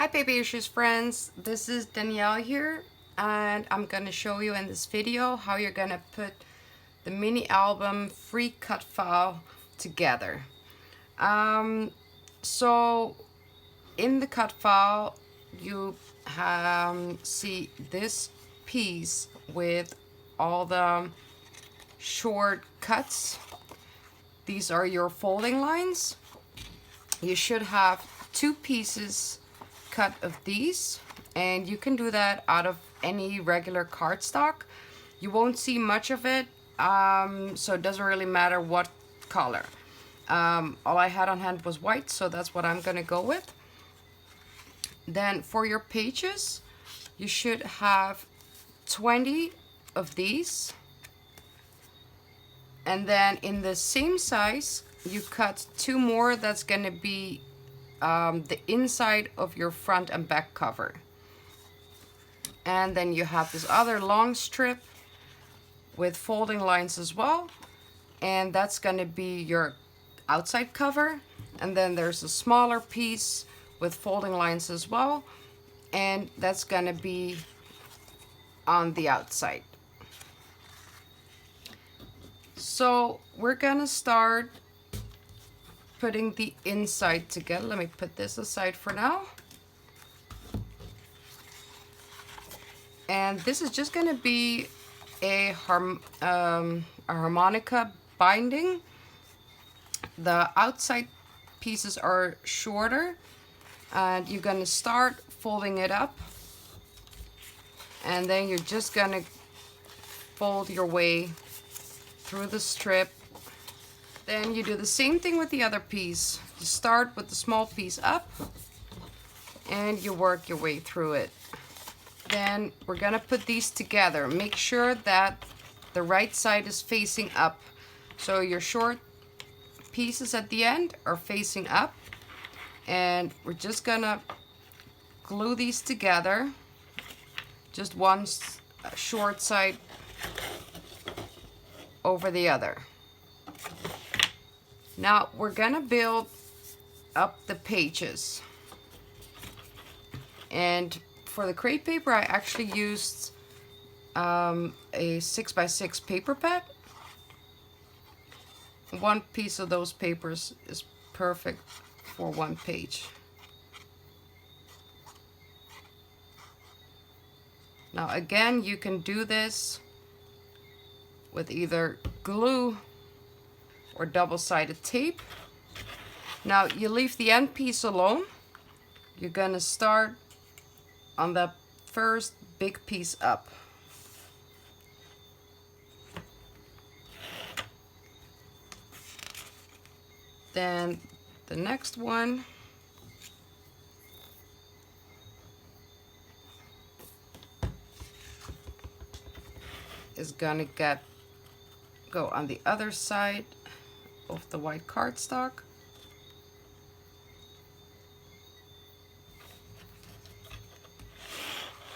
Hi Baby Issues friends, this is Danielle here, and I'm gonna show you in this video how you're gonna put the mini album free cut file together. So in the cut file you see this piece with all the short cuts. These are your folding lines. You should have two pieces cut of these, and you can do that out of any regular cardstock. You won't see much of it, so it doesn't really matter what color. All I had on hand was white, so that's what I'm gonna go with. Then for your pages, you should have 20 of these, and then in the same size you cut two more. That's gonna be the inside of your front and back cover. And then you have this other long strip with folding lines as well, and that's gonna be your outside cover. And then there's a smaller piece with folding lines as well, and that's gonna be on the outside. So we're gonna start putting the inside together. Let me put this aside for now. And this is just gonna be a harmonica binding. The outside pieces are shorter, and you're gonna start folding it up, and then you're just gonna fold your way through the strip. Then you do the same thing with the other piece. You start with the small piece up and you work your way through it. Then we're gonna put these together. Make sure that the right side is facing up. So your short pieces at the end are facing up, and we're just gonna glue these together. Just one short side over the other. Now we're gonna build up the pages, and for the crepe paper I actually used a 6x6 paper pad. One piece of those papers is perfect for one page. Now again, you can do this with either glue or double-sided tape. Now you leave the end piece alone. You're gonna start on the first big piece up. Then the next one is gonna go on the other side of the white cardstock.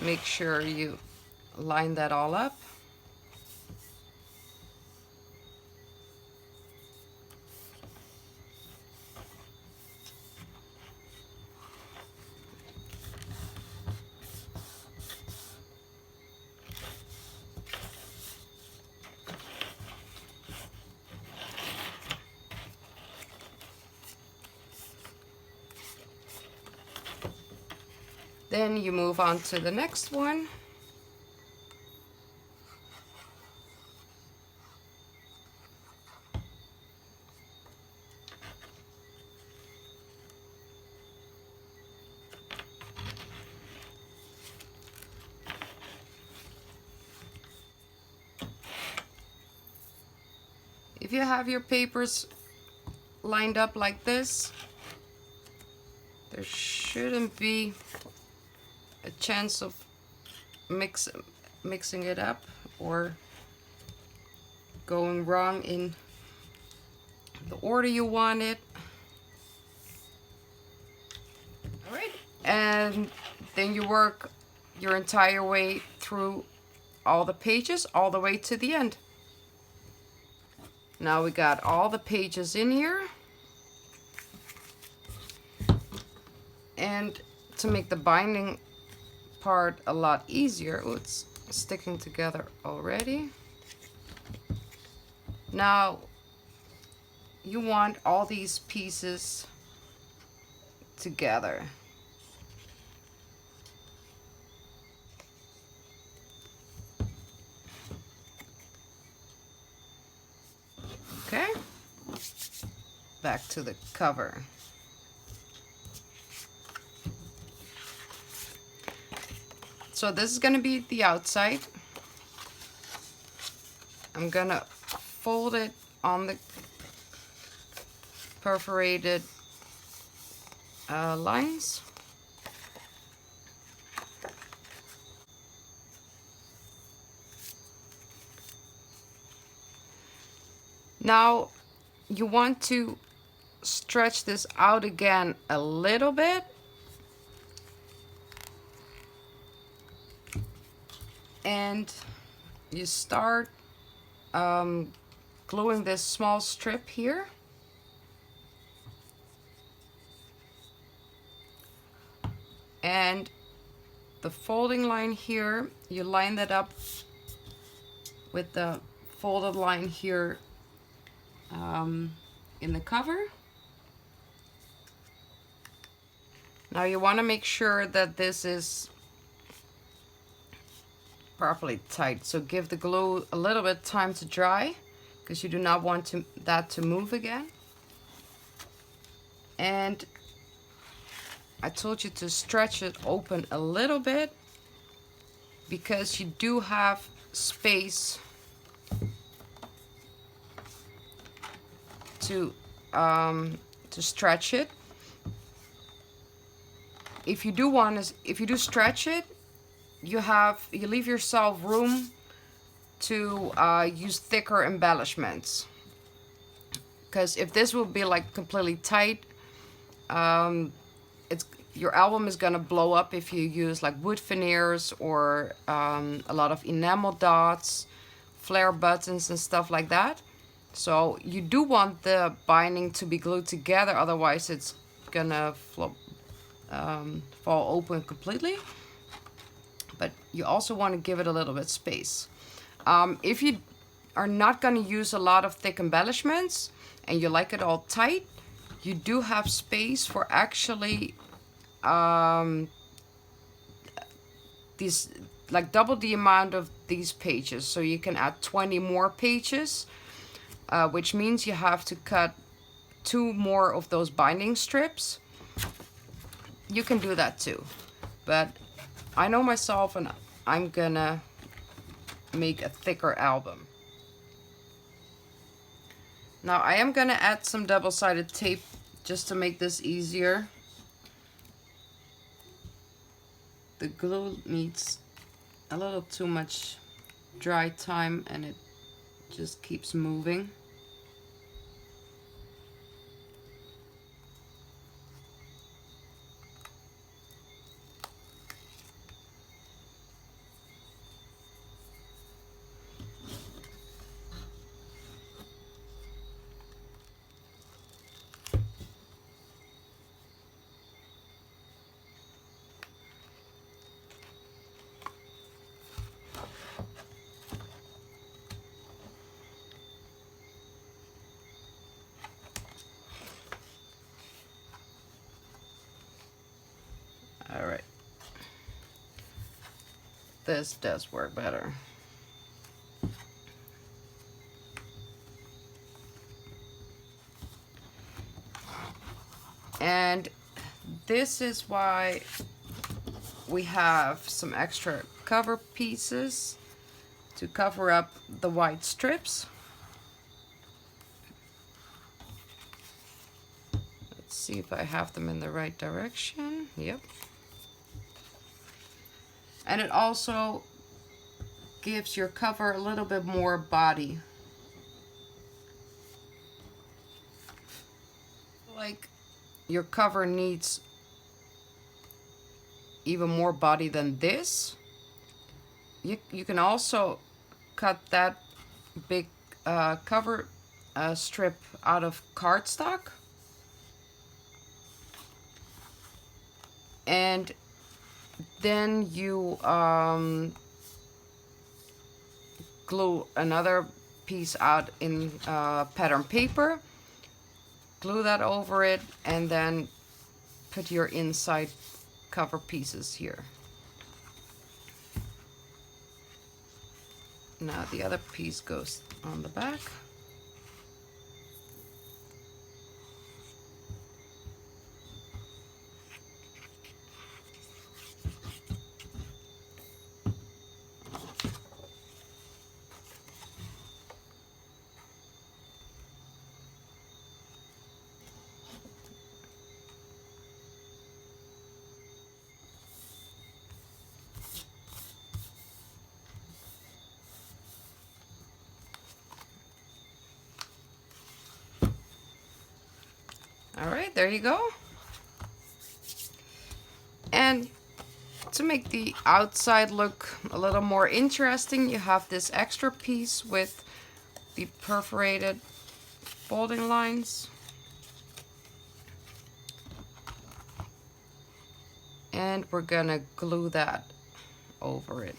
Make sure you line that all up. Then you move on to the next one. If you have your papers lined up like this, there shouldn't be a chance of mixing it up or going wrong in the order you want it. All right, and then you work your entire way through all the pages all the way to the end. Now we got all the pages in here, and to make the binding part a lot easier, oh, it's sticking together already. Now you want all these pieces together. Okay, back to the cover. So this is gonna be the outside. I'm gonna fold it on the perforated lines. Now you want to stretch this out again a little bit. And you start gluing this small strip here. And the folding line here, you line that up with the folded line here in the cover. Now you want to make sure that this is properly tight, so give the glue a little bit time to dry because you do not want that to move again. And I told you to stretch it open a little bit because you do have space to stretch it. If you do stretch it, you leave yourself room to use thicker embellishments. Because if this will be like completely tight, your album is gonna blow up if you use like wood veneers or a lot of enamel dots, flare buttons and stuff like that. So you do want the binding to be glued together, otherwise it's gonna fall open completely. But you also want to give it a little bit space. If you are not going to use a lot of thick embellishments and you like it all tight, you do have space for actually these, like double the amount of these pages. So you can add 20 more pages, which means you have to cut 2 more of those binding strips. You can do that too, but I know myself and I'm gonna make a thicker album. Now I am gonna add some double-sided tape just to make this easier. The glue needs a little too much dry time and it just keeps moving. All right, this does work better. And this is why we have some extra cover pieces to cover up the white strips. Let's see if I have them in the right direction. Yep. And it also gives your cover a little bit more body. Like your cover needs even more body than this. You can also cut that big cover strip out of cardstock. And then you glue another piece out in pattern paper, glue that over it, and then put your inside cover pieces here. Now the other piece goes on the back. All right, there you go. And to make the outside look a little more interesting, you have this extra piece with the perforated folding lines. And we're gonna glue that over it.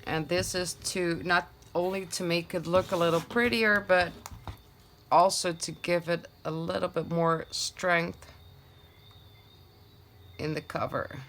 And this is to not only to make it look a little prettier, but also to give it a little bit more strength in the cover.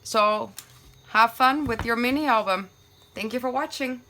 So have fun with your mini album. Thank you for watching.